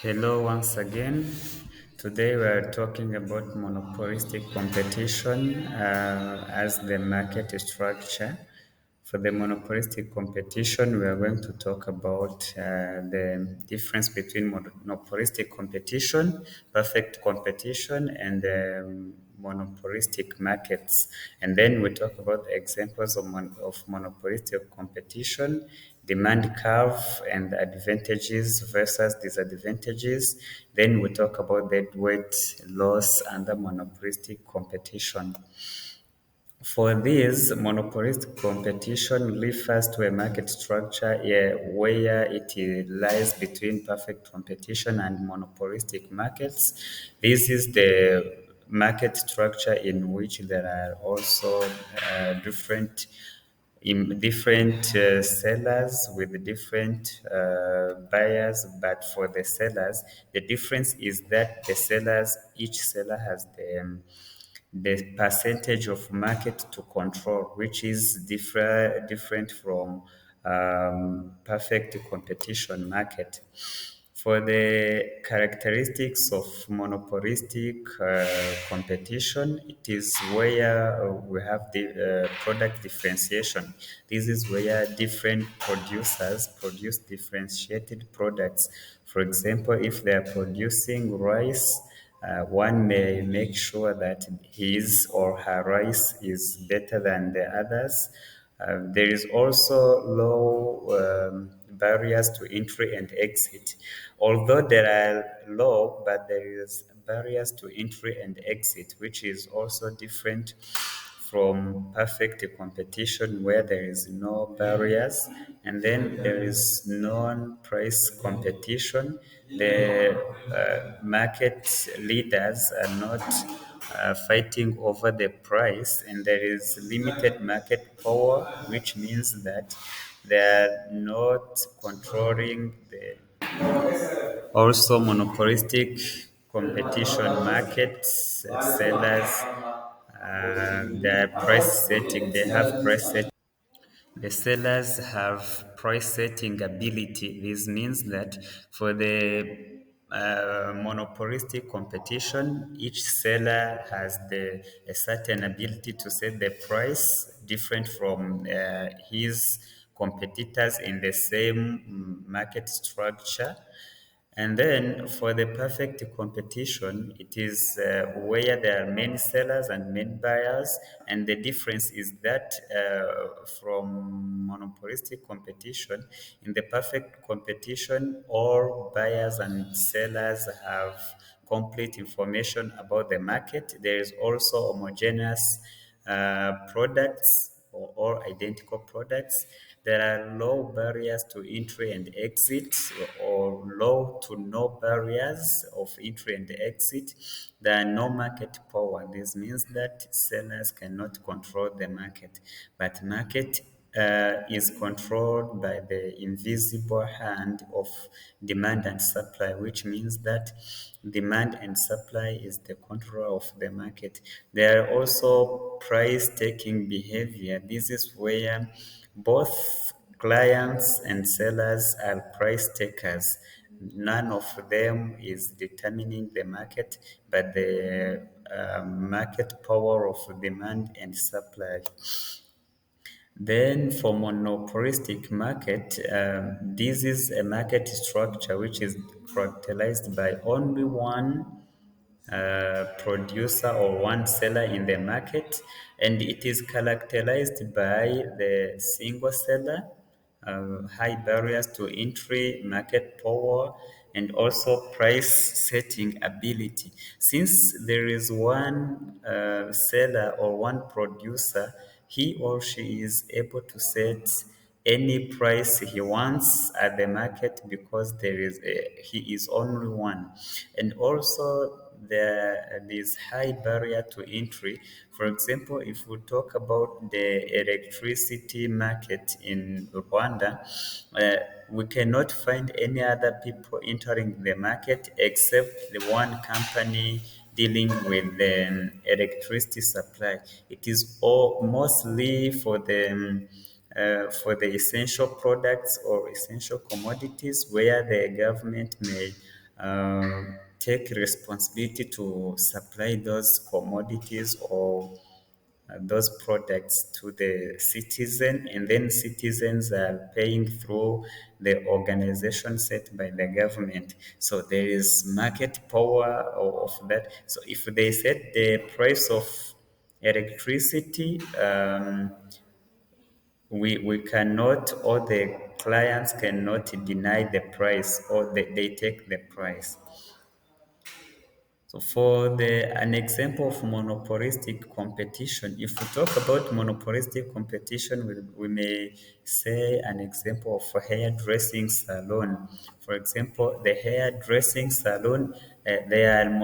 Hello once again. Today we are talking about monopolistic competition as the market structure. For the monopolistic competition, we are going to talk about the difference between monopolistic competition, perfect competition, and monopolistic markets. And then we talk about examples of monopolistic competition, demand curve, and advantages versus disadvantages. Then we talk about dead weight loss under monopolistic competition. For this, monopolistic competition refers to a market structure where it lies between perfect competition and monopolistic markets. This is the market structure in which there are also different sellers with different buyers, but for the sellers the difference is that each seller has the percentage of market to control, which is different from perfect competition market. For the characteristics of monopolistic competition, it is where we have the product differentiation. This is where different producers produce differentiated products. For example, if they are producing rice, one may make sure that his or her rice is better than the others. There is also low barriers to entry and exit. Although there are low, but there is barriers to entry and exit, which is also different from perfect competition where there is no barriers, and then there is non-price competition. The market leaders are not fighting over the price, and there is limited market power, which means that they are not controlling the also monopolistic competition markets. Sellers, their price setting, they have price setting. The sellers have price setting ability. This means that for the monopolistic competition, each seller has a certain ability to set the price different from his competitors in the same market structure. And then for the perfect competition, it is where there are many sellers and many buyers. And the difference is that from monopolistic competition, in the perfect competition, all buyers and sellers have complete information about the market. There is also homogeneous products or identical products. There are low barriers to entry and exit, or low to no barriers of entry and exit. There are no market power. This means that sellers cannot control the market, but market is controlled by the invisible hand of demand and supply, which means that demand and supply is the control of the market. There are also price taking behavior. This is where both clients and sellers are price takers. None of them is determining the market, but the market power of demand and supply. Then for monopolistic market, this is a market structure which is characterized by only one producer or one seller in the market, and it is characterized by the single seller, high barriers to entry, market power, and also price setting ability. Since there is one seller or one producer, he or she is able to set any price he wants at the market because he is only one. And also there is high barrier to entry. For example, if we talk about the electricity market in Rwanda, we cannot find any other people entering the market except the one company dealing with the electricity supply. It is all mostly for the essential products or essential commodities where the government may take responsibility to supply those commodities or those products to the citizen, and then citizens are paying through the organization set by the government. So there is market power of that. So if they set the price of electricity, we cannot, or the clients cannot deny the price, or they take the price. So for an example of monopolistic competition, if we talk about monopolistic competition, we may say an example of a hairdressing salon. For example, the hairdressing salon, they are in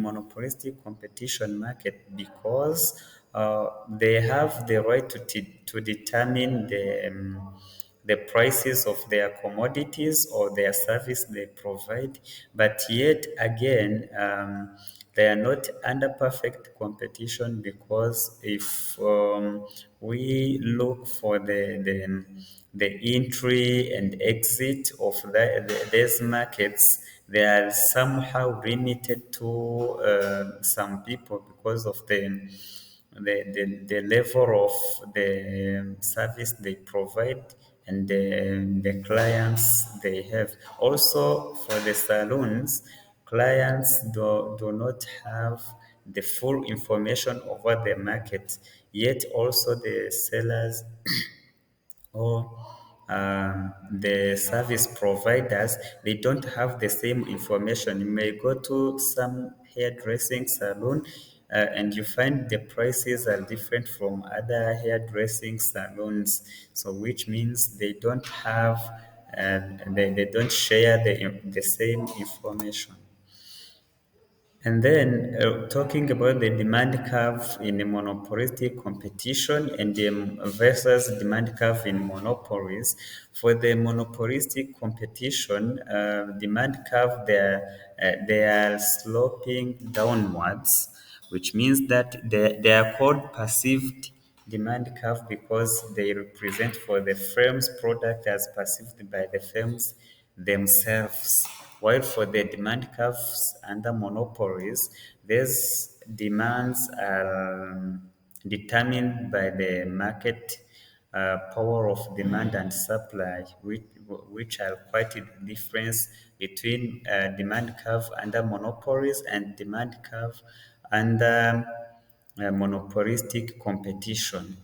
monopolistic competition market because they have the right to determine the prices of their commodities or their service they provide, but yet again, they are not under perfect competition, because if we look for the entry and exit of these markets, they are somehow limited to some people because of the level of the service they provide and the clients they have. Also, for the salons, clients do not have the full information over the market, yet also the sellers or the service providers, they don't have the same information. You may go to some hairdressing salon, and you find the prices are different from other hairdressing salons, so which means they don't have they don't share the same information. And then talking about the demand curve in a monopolistic competition and versus demand curve in monopolies. For the monopolistic competition, demand curve they are sloping downwards, which means that they are called perceived demand curve because they represent for the firm's product as perceived by the firms themselves. While for the demand curves under monopolies, these demands are determined by the market power of demand and supply, which are quite a difference between demand curve under monopolies and demand curve under monopolistic competition.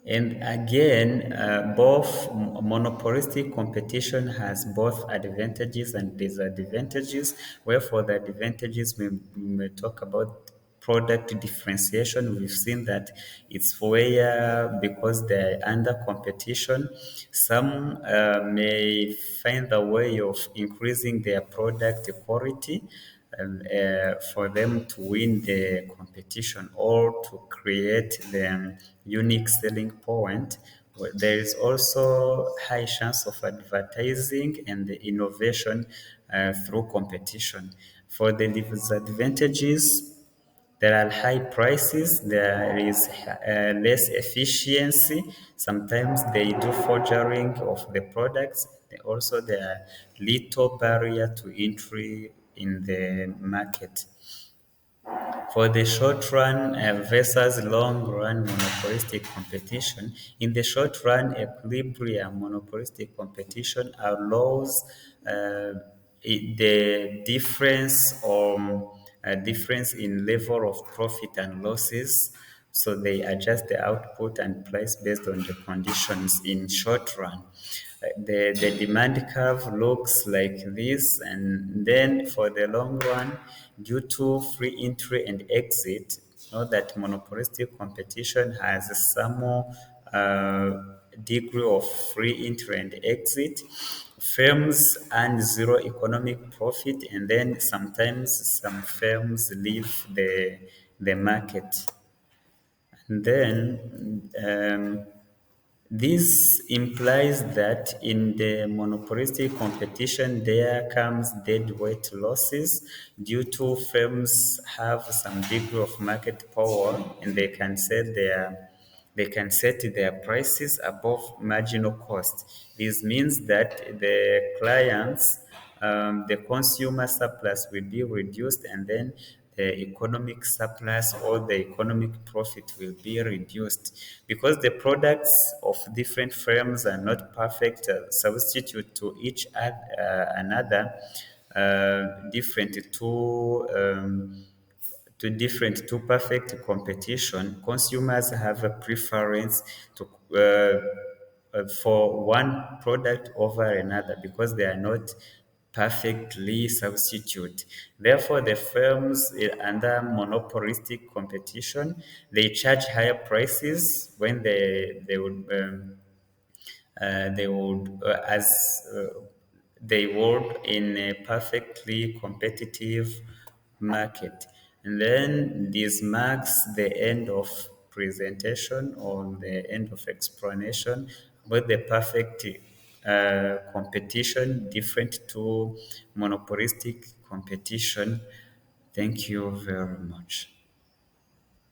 And again, both monopolistic competition has both advantages and disadvantages. Where for the advantages, we may talk about product differentiation. We've seen that it's where, because they're under competition, some may find a way of increasing their product quality and, for them to win the competition or to create the unique selling point. There is also high chance of advertising and the innovation through competition. For the disadvantages, there are high prices, there is less efficiency. Sometimes they do forging of the products. Also, there are little barrier to entry in the market. For the short run versus long run monopolistic competition, in the short run, equilibrium monopolistic competition allows the difference or difference in level of profit and losses. So they adjust the output and price based on the conditions in short run. The demand curve looks like this, and then for the long run, due to free entry and exit, know that monopolistic competition has some more degree of free entry and exit. Firms earn zero economic profit, and then sometimes some firms leave the market. And then this implies that in the monopolistic competition, there comes deadweight losses due to firms have some degree of market power and they can sell they can set their prices above marginal cost. This means that the clients, the consumer surplus will be reduced, and then the economic surplus or the economic profit will be reduced because the products of different firms are not perfect substitute to each another, different to perfect competition. Consumers have a preference to for one product over another because they are not perfectly substitute. Therefore, the firms under monopolistic competition, they charge higher prices when they would as they would in a perfectly competitive market. And then this marks the end of presentation or the end of explanation about the perfect competition different to monopolistic competition. Thank you very much.